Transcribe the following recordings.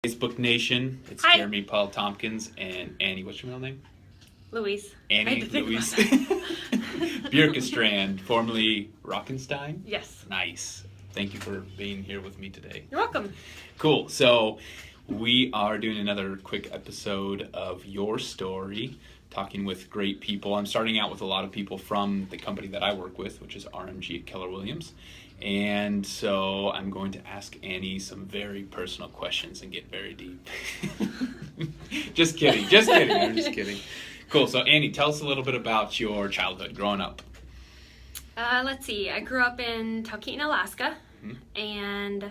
Facebook Nation. It's Hi. Jeremy Paul Tompkins and Annie. What's your middle name? Louise. Annie Louise Bjerkestrand, formerly Rockenstein. Yes. Nice. Thank you for being here with me today. You're welcome. Cool. So we are doing another quick episode of Your Story, talking with great people. I'm starting out with a lot of people from the company that I work with, which is RMG at Keller Williams. And so I'm going to ask Annie some very personal questions and get very deep. Just kidding. I'm just kidding. Cool. So Annie, tell us a little bit about your childhood growing up. Let's see. I grew up in Talkeetna, Alaska, Mm-hmm. and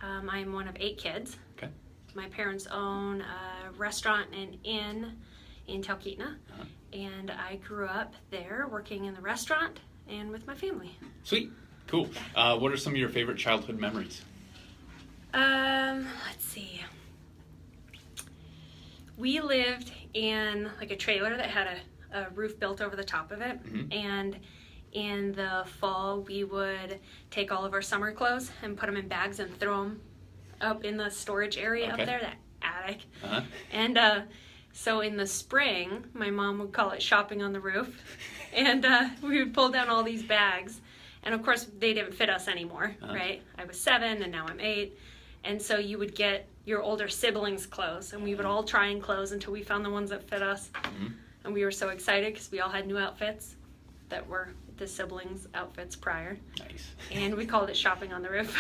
I'm one of 8 kids. Okay. My parents own a restaurant and inn in Talkeetna, Uh-huh. and I grew up there working in the restaurant and with my family. Sweet. Cool. What are some of your favorite childhood memories? Let's see. We lived in like a trailer that had a roof built over the top of it, Mm-hmm. and in the fall we would take all of our summer clothes and put them in bags and throw them up in the storage area Okay. up there, that attic. Uh-huh. And so in the spring, my mom would call it shopping on the roof, and we would pull down all these bags. And of course, they didn't fit us anymore, Uh-huh. right? I was 7 and now I'm 8. And so you would get your older siblings' clothes, and we would all try and clothes until we found the ones that fit us. Mm-hmm. And we were so excited because we all had new outfits that were the siblings' outfits prior. Nice. And we called it shopping on the roof.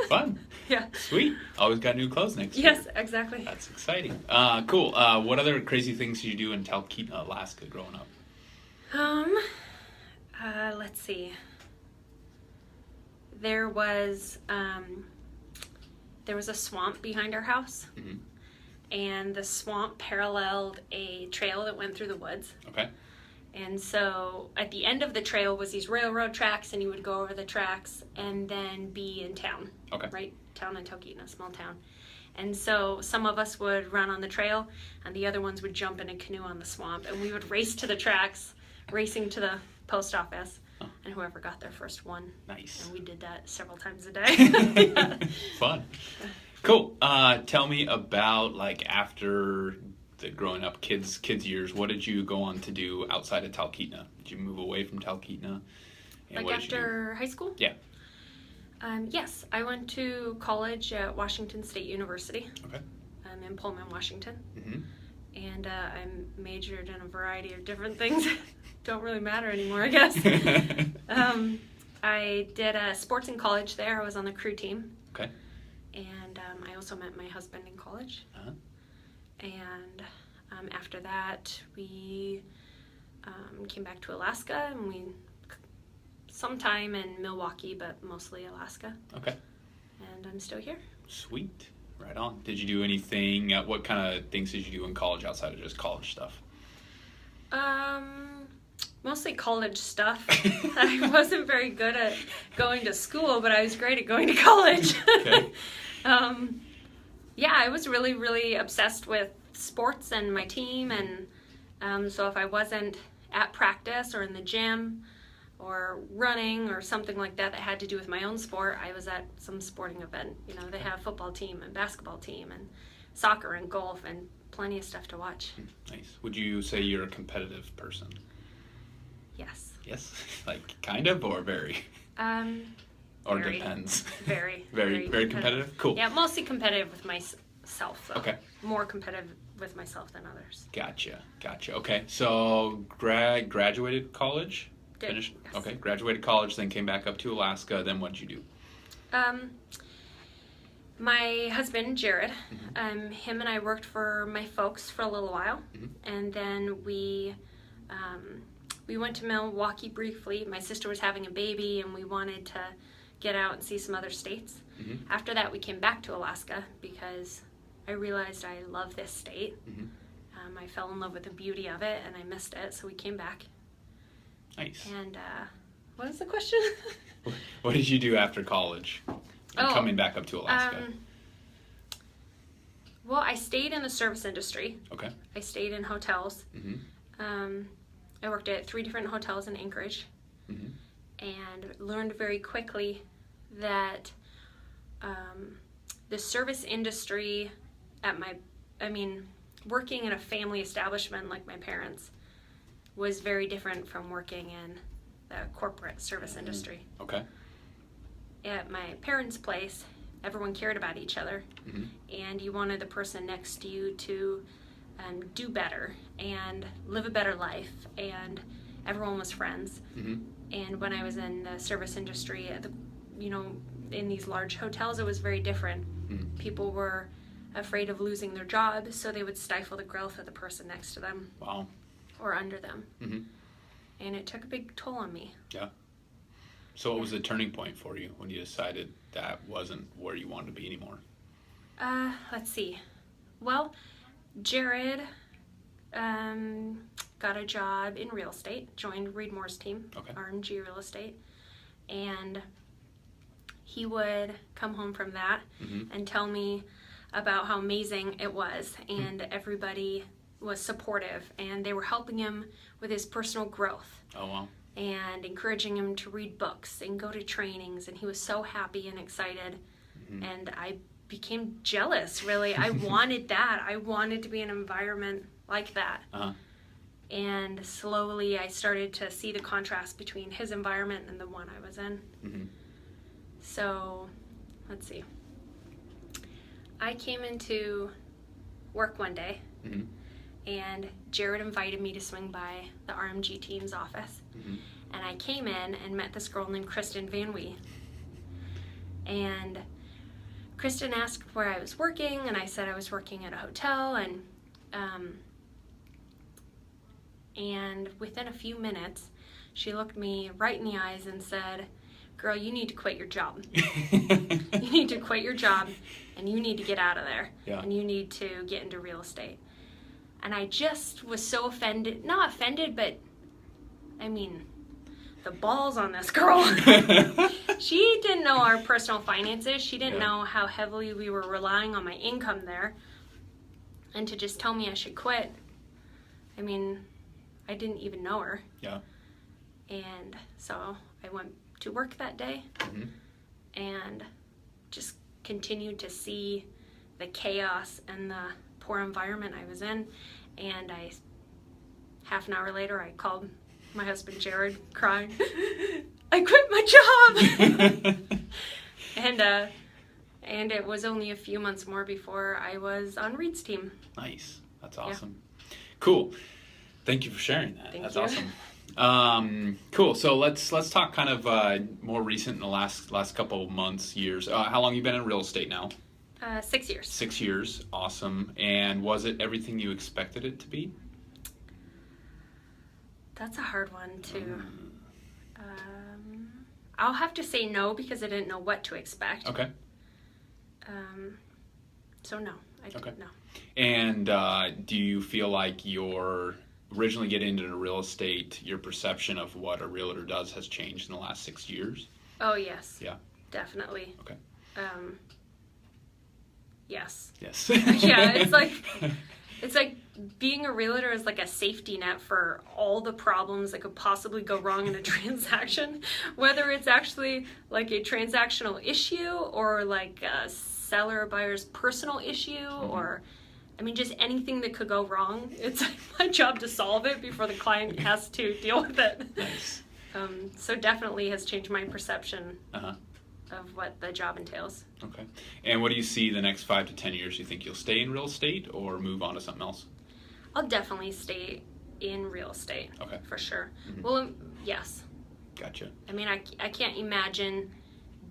Fun. Yeah. Sweet. Always got new clothes next year. Yes, exactly. That's exciting. Cool. What other crazy things did you do in Talkeetna, Alaska growing up? Let's see. There was a swamp behind our house, Mm-hmm. and the swamp paralleled a trail that went through the woods. Okay. And so at the end of the trail was these railroad tracks, and you would go over the tracks and then be in town. Okay. Right? Town in Talkeetna, small town. And so some of us would run on the trail, and the other ones would jump in a canoe on the swamp, and we would race to the tracks, racing to the post office, Oh. and whoever got there first won. Nice. And we did that several times a day. Fun. Cool. Tell me about, like, after the growing up kids years, what did you go on to do outside of Talkeetna? Did you move away from Talkeetna? And Like what did you do? after high school? Yeah. Yes, I went to college at Washington State University. Okay. I'm in Pullman, Washington. Mm-hmm. And I majored in a variety of different things. Don't really matter anymore, I guess. I did sports in college there. I was on the crew team. Okay. And I also met my husband in college. Uh-huh. And after that, we came back to Alaska, and we sometime in Milwaukee, but mostly Alaska. Okay. And I'm still here. Sweet. Right on. Did you do anything, what kind of things did you do in college outside of just college stuff? Mostly college stuff. I wasn't very good at going to school, but I was great at going to college. Okay. Yeah, I was really, really obsessed with sports and my team, and so if I wasn't at practice or in the gym or running or something like that that had to do with my own sport, I was at some sporting event. You know, they have football team and basketball team and soccer and golf and plenty of stuff to watch. Nice. Would you say you're a competitive person? Yes. Yes? Like, kind of, or very? Or Very. depends? Very, Very competitive? Cool. Yeah, mostly competitive with myself, though. Okay. More competitive with myself than others. Gotcha. Okay. So, graduated college? Did, Finished? yes. Okay. Graduated college, then came back up to Alaska. Then what did you do? My husband, Jared, him and I worked for my folks for a little while, and then we went to Milwaukee briefly. My sister was having a baby, and we wanted to get out and see some other states. Mm-hmm. After that, we came back to Alaska because I realized I love this state. Mm-hmm. I fell in love with the beauty of it, and I missed it, so we came back. Nice. And what was the question? What did you do after college? Coming back up to Alaska. Well, I stayed in the service industry. Okay. I stayed in hotels. Mm-hmm. I worked at 3 different hotels in Anchorage, Mm-hmm. and learned very quickly that the service industry working in a family establishment like my parents was very different from working in the corporate service industry. Okay. At my parents' place, everyone cared about each other, and you wanted the person next to you to do better and live a better life, and everyone was friends. And when I was in the service industry, in these large hotels, it was very different. People were afraid of losing their job, so they would stifle the growth of the person next to them. Wow. Or under them. And it took a big toll on me. Yeah. So what was the turning point for you when you decided that wasn't where you wanted to be anymore? Let's see. Well, Jared got a job in real estate, joined Reed Moore's team, Okay. RMG Real Estate, and he would come home from that and tell me about how amazing it was, and everybody was supportive, and they were helping him with his personal growth. Oh, wow. And encouraging him to read books and go to trainings, and he was so happy and excited. And I became jealous, really. I wanted that. I wanted to be in an environment like that. And slowly I started to see the contrast between his environment and the one I was in. So, let's see. I came into work one day, and Jared invited me to swing by the RMG team's office. And I came in and met this girl named Kristen Van Wee. And Kristen asked where I was working, and I said I was working at a hotel, and within a few minutes, she looked me right in the eyes and said, "Girl, you need to quit your job. You need to quit your job, and you need to get out of there, and you need to get into real estate." And I just was so offended, not offended, but I mean, the balls on this girl. She didn't know our personal finances. She didn't know how heavily we were relying on my income there. And to just tell me I should quit, I mean, I didn't even know her. And so I went to work that day and just continued to see the chaos and the poor environment I was in. And half an hour later, I called my husband Jared, crying, "I quit my job!" And it was only a few months more before I was on Reed's team. Nice. That's awesome. Cool. Thank you for sharing that. Thank That's you. awesome. Cool. So let's talk kind of more recent in the last couple of months, years. How long have you been in real estate now? 6 years. 6 years. Awesome. And was it everything you expected it to be? That's a hard one, too. I'll have to say no, because I didn't know what to expect. Okay. So no, I didn't know. And do you feel like your originally getting into real estate, your perception of what a realtor does has changed in the last 6 years? Oh, yes. Yeah. Definitely. Okay. Yes. Yes. Yeah, it's like being a realtor is like a safety net for all the problems that could possibly go wrong in a transaction, whether it's actually like a transactional issue or like a seller or buyer's personal issue, or I mean just anything that could go wrong. It's my job to solve it before the client has to deal with it. Nice. So definitely has changed my perception of what the job entails. Okay. And what do you see the next 5 to 10 years? Do you think you'll stay in real estate or move on to something else? I'll definitely stay in real estate. Okay. For sure. Well, yes. Gotcha. I mean, I can't imagine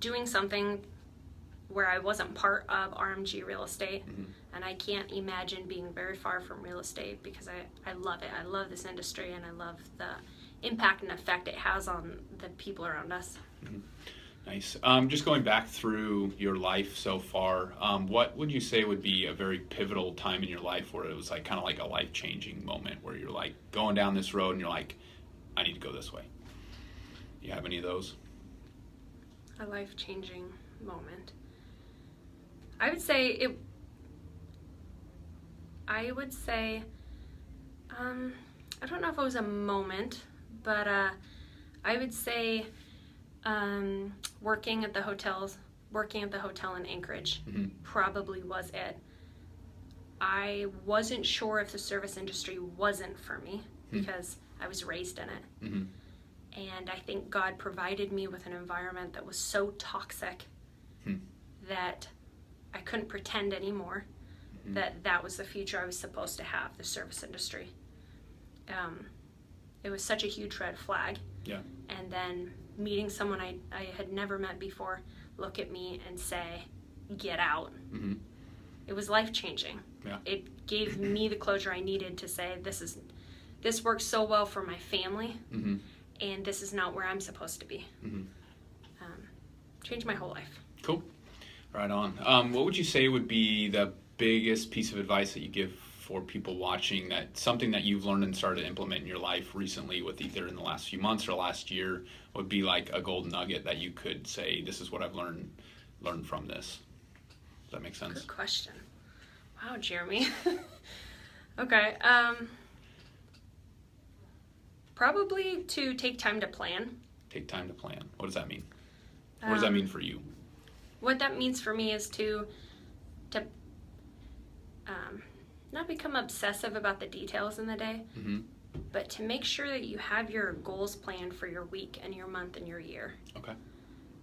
doing something where I wasn't part of RMG Real Estate, and I can't imagine being very far from real estate, because I love it. I love this industry, and I love the impact and effect it has on the people around us. Nice. Just going back through your life so far, what would you say would be a very pivotal time in your life where it was like kind of like a life-changing moment where you're like going down this road and you're like, I need to go this way? Do you have any of those? A life-changing moment. I would say I don't know if it was a moment, but I would say working at the hotel in Anchorage probably was it. I wasn't sure if the service industry wasn't for me because I was raised in it. Mm-hmm. And I think God provided me with an environment that was so toxic that I couldn't pretend anymore that was the future I was supposed to have, the service industry. It was such a huge red flag. Yeah. And then meeting someone I had never met before look at me and say, get out. Mm-hmm. It was life-changing. Yeah. It gave me the closure I needed to say, this works so well for my family, and this is not where I'm supposed to be. Changed my whole life. Cool. Right on. What would you say would be the biggest piece of advice that you give for people watching, that something that you've learned and started to implement in your life recently, with either in the last few months or last year, would be like a golden nugget that you could say, this is what I've learned from this? Does that make sense? Good question. Wow, Jeremy. Okay. Probably to take time to plan. Take time to plan. What does that mean? What does that mean for you? What that means for me is to not become obsessive about the details in the day, but to make sure that you have your goals planned for your week and your month and your year. Okay.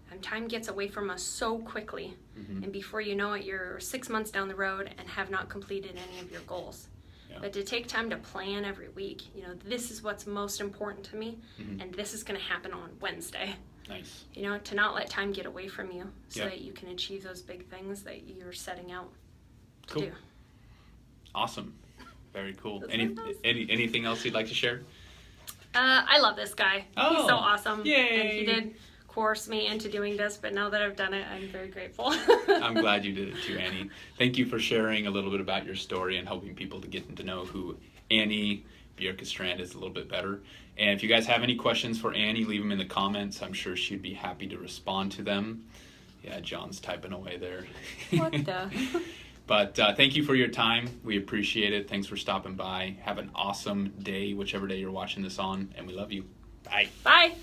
And time gets away from us so quickly, and before you know it, you're 6 months down the road and have not completed any of your goals. Yeah. But to take time to plan every week, this is what's most important to me, and this is going to happen on Wednesday. Nice. To not let time get away from you so that you can achieve those big things that you're setting out to do. Awesome. Very cool. Anything else you'd like to share? I love this guy. Oh, he's so awesome. Yay. And he did coerce me into doing this, but now that I've done it, I'm very grateful. I'm glad you did it too, Annie. Thank you for sharing a little bit about your story and helping people to get to know who Annie Bjerkestrand is a little bit better. And if you guys have any questions for Annie, leave them in the comments. I'm sure she'd be happy to respond to them. Yeah, John's typing away there. What the? But thank you for your time. We appreciate it. Thanks for stopping by. Have an awesome day, whichever day you're watching this on, and we love you. Bye. Bye.